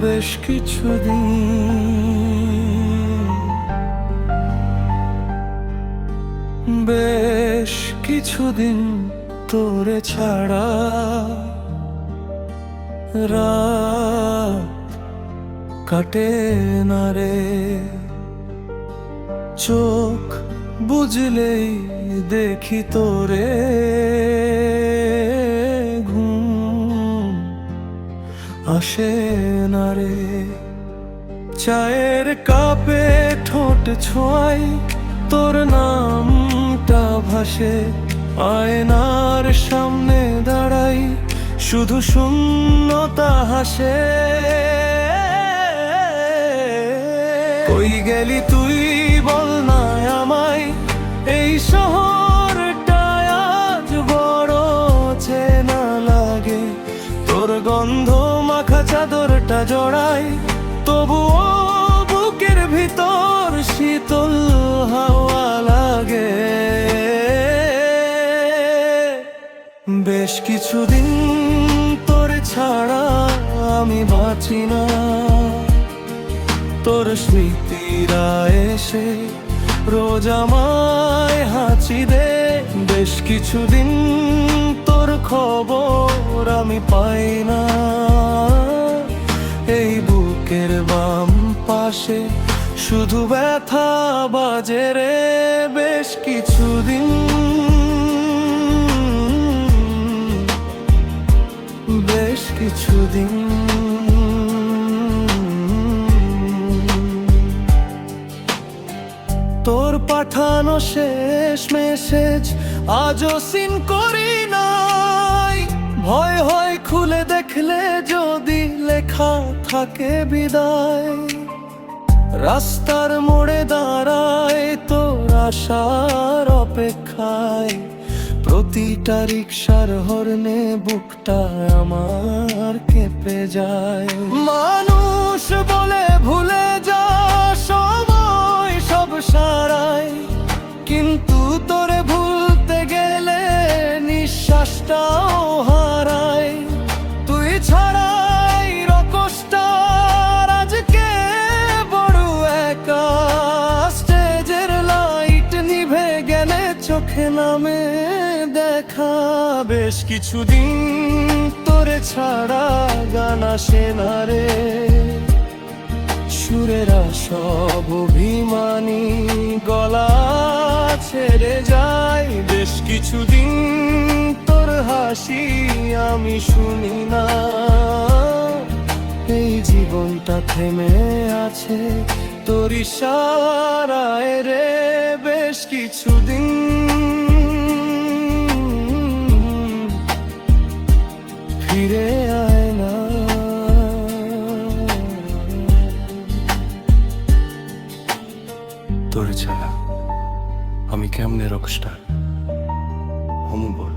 বেশ কিছুদিন, বেশ কিছুদিন তোরে ছাড়া রাত কাটে না রে। চোখ বুঝলেই দেখি তোরে, ঘুম আসে না রে। চায়ের কাপে ঠোঁট ছোঁয়াই, তোর নামটা ভাসে। আয়নার সামনে দাঁড়াই, শুধু শূন্যতা হাসে। কই গেলি তুই বল না আমায়, এই শহরটায় আজ বড় চেনা লাগে। তোর গন্ধ মাখা চাদরটা জড়াই, তবুও বুকের ভিতর শীতল হাওয়া লাগে। বেশ কিছুদিন তোর ছাড়া আমি বাঁচি না, তোর স্মৃতিরা এসে রোজ আমায় হাঁচি দে। বেশ কিছুদিন তোর খবর আমি পাই না, এই বুকের বাম পাশে শুধু ব্যথা বাজে রে। বেশ কিছুদিন, বেশ কিছুদিন। তোর পাঠানো শেষ মেসেজ আজও সিন করি নাই। ভয় হয় খুলে দেখলে যদি লেখা থাকে বিদায়। রাস্তার মোড়ে দাঁড়ায় তোর আসার অপেক্ষায়, প্রতিটা রিকশার হর্নে বুকটা আমার কেঁপে যায়। মানুষ বলে ভুলে যা সময় সব সারাই, কিন্তু তোরে ভুলতে গেলে নিঃশ্বাসটাও হারাই। তুই ছাড়াই রকস্টার আজকে বড় একা। স্টেজের লাইট নিভে গেলে চোখে নামে দেখা। বেশ কিছুদিন তোরে ছাড়া গান আসে না রে, সুরেরা সব অভিমানী গলা ছেড়ে যায়। বেশ কিছুদিন তোর হাসি আমি শুনি না, এই জীবনটা থেমে আছে তোর ইশারায় রে। বেশ কিছুদিন, ফিরে আয় না। তোর ছাড়া আমি কেমনে রকস্টার হমু বল।